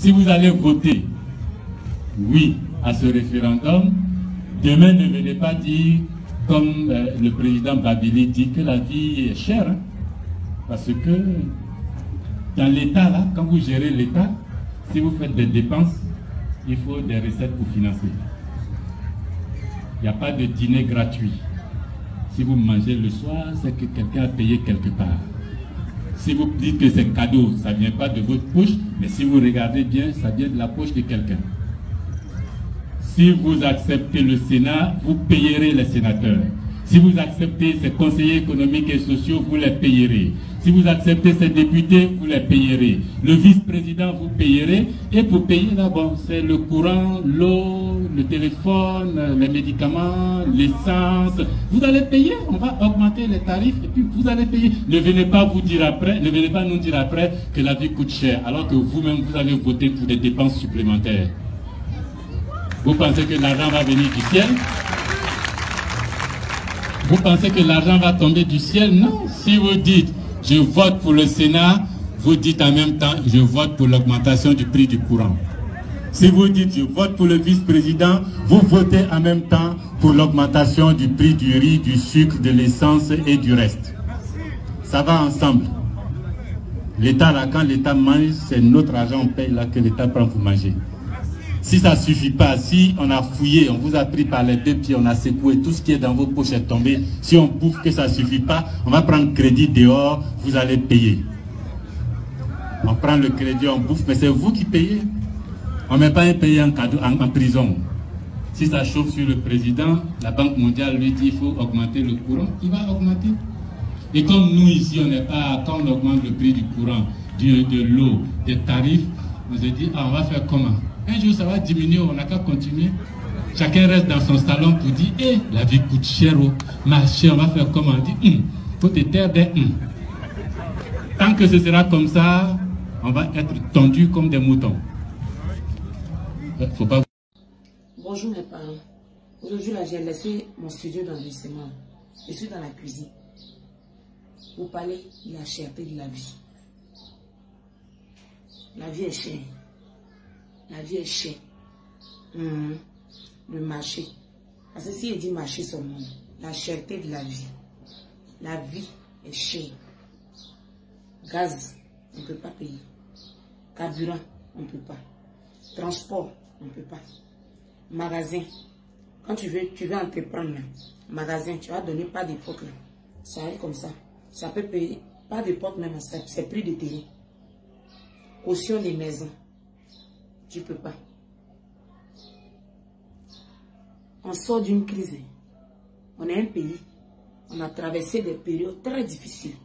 Si vous allez voter oui à ce référendum, demain ne venez pas dire, comme le président Babili dit, que la vie est chère. Hein, parce que dans l'État, là, quand vous gérez l'État, si vous faites des dépenses, il faut des recettes pour financer. Il n'y a pas de dîner gratuit. Si vous mangez le soir, c'est que quelqu'un a payé quelque part. Si vous dites que c'est cadeau, ça ne vient pas de votre poche, mais si vous regardez bien, ça vient de la poche de quelqu'un. Si vous acceptez le Sénat, vous payerez les sénateurs. Si vous acceptez ces conseillers économiques et sociaux, vous les payerez. Si vous acceptez ces députés, vous les payerez. Le vice-président, vous payerez. Et pour payer, là, bon, c'est le courant, l'eau, le téléphone, les médicaments, l'essence. Vous allez payer, on va augmenter les tarifs et puis vous allez payer. Ne venez pas vous dire après, ne venez pas nous dire après que la vie coûte cher, alors que vous-même, vous avez voté pour des dépenses supplémentaires. Vous pensez que l'argent va venir du ciel? Vous pensez que l'argent va tomber du ciel? Non. Si vous dites, je vote pour le Sénat, vous dites en même temps, je vote pour l'augmentation du prix du courant. Si vous dites, je vote pour le vice-président, vous votez en même temps pour l'augmentation du prix du riz, du sucre, de l'essence et du reste. Ça va ensemble. L'État, là, quand l'État mange, c'est notre argent, on paye là que l'État prend pour manger. Si ça ne suffit pas, si on a fouillé, on vous a pris par les deux pieds, on a secoué, tout ce qui est dans vos poches est tombé, si on bouffe que ça ne suffit pas, on va prendre crédit dehors, vous allez payer. On prend le crédit, on bouffe, mais c'est vous qui payez. On ne met pas un pays en cadeau, en prison. Si ça chauffe sur le président, la Banque mondiale lui dit qu'il faut augmenter le courant, il va augmenter. Et comme nous ici, on n'est pas, quand on augmente le prix du courant, de l'eau, des tarifs, on se dit, ah, on va faire comment? Un jour, ça va diminuer, on n'a qu'à continuer. Chacun reste dans son salon pour dire, eh, la vie coûte cher, oh, ma chère, on va faire comment? On dit, faut te taire des Tant que ce sera comme ça, on va être tendus comme des moutons. Faut pas... Bonjour mes parents. Aujourd'hui, là, j'ai laissé mon studio d'enregistrement. Je suis dans la cuisine. Vous parlez de la cherté de la vie. La vie est chère. La vie est chère. Le marché. Parce que si il dit marché seulement, la cherté de la vie. La vie est chère. Gaz, on ne peut pas payer. Carburant, on ne peut pas. Transport, on ne peut pas. Magasin, quand tu veux entreprendre, là, magasin, tu vas donner pas d'époque. Ça arrive comme ça. Ça peut payer, pas d'époque même, c'est prix de télé. Caution des maisons. Tu ne peux pas. On sort d'une crise. On est un pays. On a traversé des périodes très difficiles.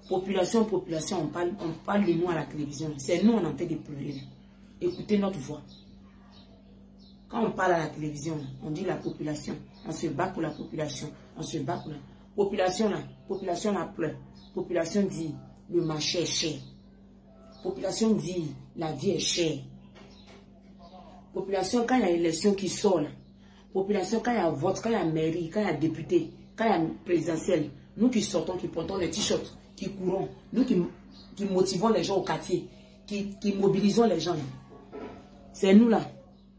Population, on parle de nous à la télévision. C'est nous, on est en train de pleurer. Écoutez notre voix. Quand on parle à la télévision, on dit la population. On se bat pour la population. On se bat pour la population. Population là pleure. Population dit le marché est cher. Population dit la vie est chère. Population, quand il y a élection qui sort là. Population, quand il y a vote, quand il y a mairie, quand il y a député, quand il y a présidentielle, nous qui sortons, qui portons les t-shirts, qui courons, nous qui motivons les gens au quartier, qui mobilisons les gens. C'est nous là.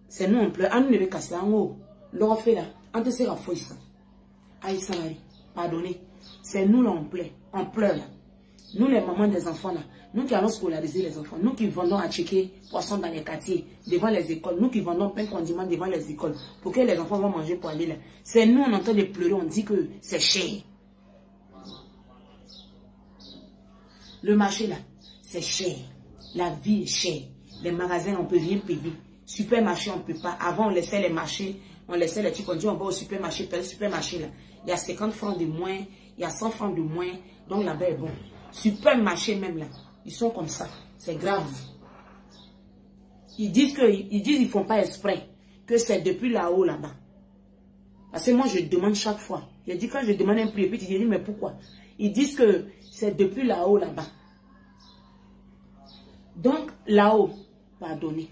C'est nous on pleure. Ah, nous ne pouvons casser en haut. L'on fait là. On te sert à fouiller ça. Aïe, ça pardonnez. C'est nous là on pleure. On pleure là. Nous les mamans des enfants là. Nous qui allons scolariser les enfants. Nous qui vendons à checker poissons dans les quartiers, devant les écoles. Nous qui vendons pain condiment devant les écoles. Pour que les enfants vont manger pour aller là. C'est nous on entend de pleurer. On dit que c'est cher. Le marché là, c'est cher. La vie est chère. Les magasins, on ne peut rien payer. Supermarché, on ne peut pas. Avant, on laissait les marchés, on laissait les trucs, on dit on va au supermarché, le supermarché là. Il y a 50 francs de moins, il y a 100 francs de moins, donc là-bas est bon. Supermarché même là, ils sont comme ça. C'est grave. Ils disent qu'ils ne font pas exprès, que c'est depuis là-haut là-bas. Parce que moi, je demande chaque fois. Je dis quand je demande un prix, et puis tu dis mais pourquoi? Ils disent que c'est depuis là-haut là-bas. Donc, là-haut, pardonnez.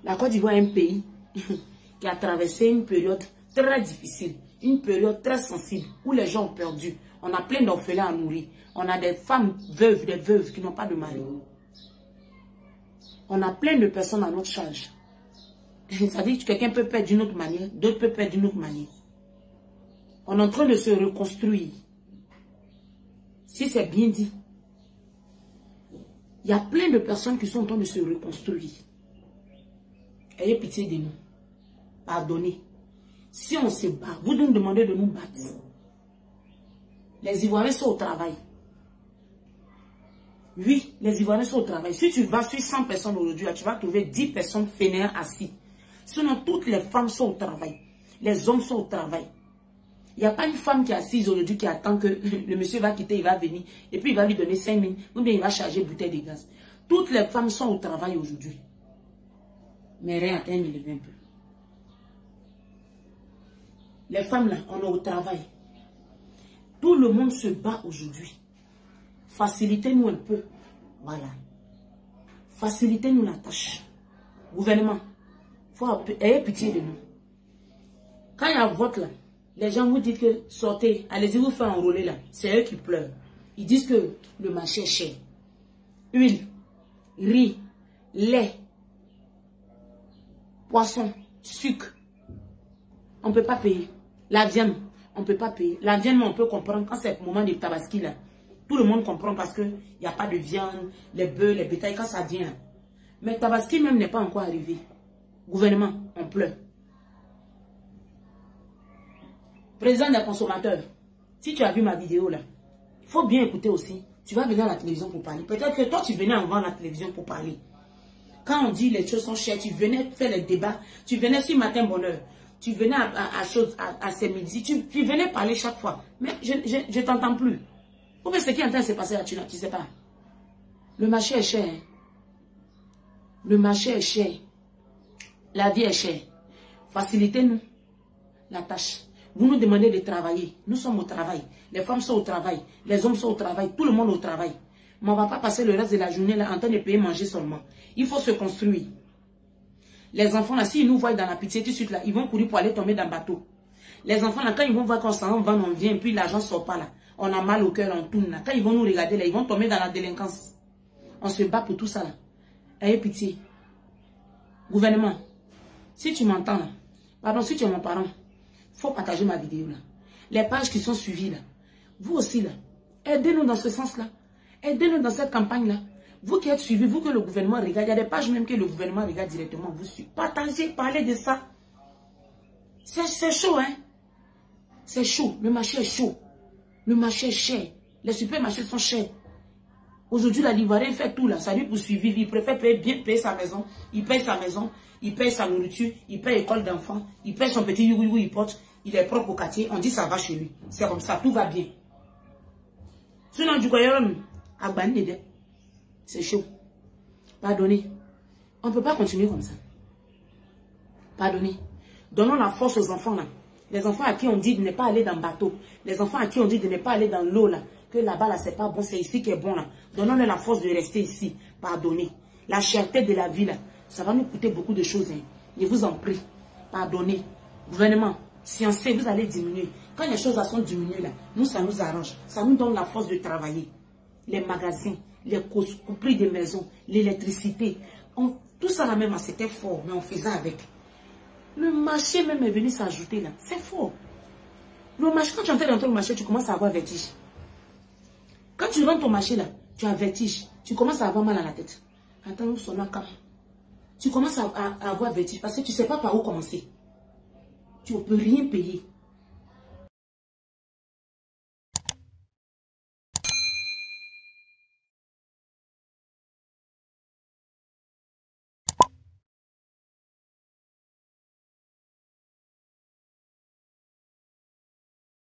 La Côte d'Ivoire est un pays qui a traversé une période très difficile, une période très sensible, où les gens ont perdu. On a plein d'orphelins à nourrir. On a des femmes veuves, des veuves qui n'ont pas de mari. On a plein de personnes à notre charge. Ça dit que quelqu'un peut perdre d'une autre manière, d'autres peuvent perdre d'une autre manière. On est en train de se reconstruire. Si c'est bien dit. Il y a plein de personnes qui sont en train de se reconstruire. Ayez pitié de nous. Pardonnez. Si on se bat, vous nous demandez de nous battre. Les Ivoiriens sont au travail. Oui, les Ivoiriens sont au travail. Si tu vas sur 100 personnes aujourd'hui, tu vas trouver 10 personnes fainéants assis. Sinon, toutes les femmes sont au travail. Les hommes sont au travail. Il n'y a pas une femme qui est assise aujourd'hui qui attend que le monsieur va quitter, il va venir. Et puis il va lui donner 5 000. Ou bien il va charger bouteille de gaz. Toutes les femmes sont au travail aujourd'hui. Mais rien atteint le 20 peu. Les femmes là, on est au travail. Tout le monde se bat aujourd'hui. Facilitez-nous un peu. Voilà. Facilitez-nous la tâche. Gouvernement, ayez pitié de nous. Quand il y a un vote là, les gens vous disent que sortez, allez-y vous faire enrôler là. C'est eux qui pleurent. Ils disent que le marché est cher. Huile, riz, lait, poisson, sucre. On ne peut pas payer. La viande, on ne peut pas payer. La viande, on peut comprendre quand c'est le moment de tabaski là. Tout le monde comprend parce qu'il n'y a pas de viande, les bœufs, les bétails, quand ça vient là. Mais tabaski même n'est pas encore arrivé. Gouvernement, on pleure. Président des consommateurs, si tu as vu ma vidéo là, il faut bien écouter aussi. Tu vas venir à la télévision pour parler. Peut-être que toi, tu venais avant la télévision pour parler. Quand on dit les choses sont chères, tu venais faire les débats. Tu venais sur Matin Bonheur. Tu venais à ces midi. Tu venais parler chaque fois. Mais je ne t'entends plus. Ou bien ce qui est en train de se passer là, tu ne sais pas. Le marché est cher. Hein? Le marché est cher. La vie est chère. Facilitez-nous la tâche. Vous nous demandez de travailler. Nous sommes au travail. Les femmes sont au travail. Les hommes sont au travail. Tout le monde est au travail. Mais on ne va pas passer le reste de la journée là en train de payer manger seulement. Il faut se construire. Les enfants là, s'ils nous voient dans la pitié tout de suite là, ils vont courir pour aller tomber dans le bateau. Les enfants là, quand ils vont voir qu'on s'en va, on vient, puis l'argent ne sort pas là. On a mal au cœur, on tourne là. Quand ils vont nous regarder là, ils vont tomber dans la délinquance. On se bat pour tout ça là. Ayez pitié. Gouvernement, si tu m'entends là, pardon, si tu es mon parent, il faut partager ma vidéo là. Les pages qui sont suivies là, vous aussi là, aidez-nous dans ce sens là. Aidez-nous dans cette campagne là. Vous qui êtes suivis, vous que le gouvernement regarde, il y a des pages même que le gouvernement regarde directement, vous suivez. Partagez, parlez de ça. C'est chaud, hein. C'est chaud, le marché est chaud. Le marché est cher. Les supermarchés sont chers. Aujourd'hui, l'Ivoirien fait tout là. Ça lui pour suivre. Il préfère payer sa maison. Il paye sa maison. Il paye sa nourriture. Il paye l'école d'enfants. Il paye son petit yougou il porte. Il est propre au quartier. On dit ça va chez lui. C'est comme ça. Tout va bien. Sinon, du coup, c'est chaud. Pardonnez. On ne peut pas continuer comme ça. Pardonnez. Donnons la force aux enfants là. Les enfants à qui on dit de ne pas aller dans le bateau. Les enfants à qui on dit de ne pas aller dans l'eau là. Que là-bas là, c'est pas bon, c'est ici qui est bon là. Donnons-leur la force de rester ici. Pardonnez. La cherté de la vie là, ça va nous coûter beaucoup de choses. Hein. Je vous en prie. Pardonnez. Gouvernement, sciencez, vous allez diminuer. Quand les choses sont diminuées là, nous ça nous arrange. Ça nous donne la force de travailler. Les magasins, les prix des maisons, l'électricité. Tout ça là même, c'était fort, mais on faisait avec. Le marché même est venu s'ajouter là. C'est fort. Le marché, quand tu entres dans le marché, tu commences à avoir vertige. Quand tu rentres au marché là, tu as vertige. Tu commences à avoir mal à la tête. Attends, nous sommes là. Tu commences à avoir vertige parce que tu ne sais pas par où commencer. Tu ne peux rien payer.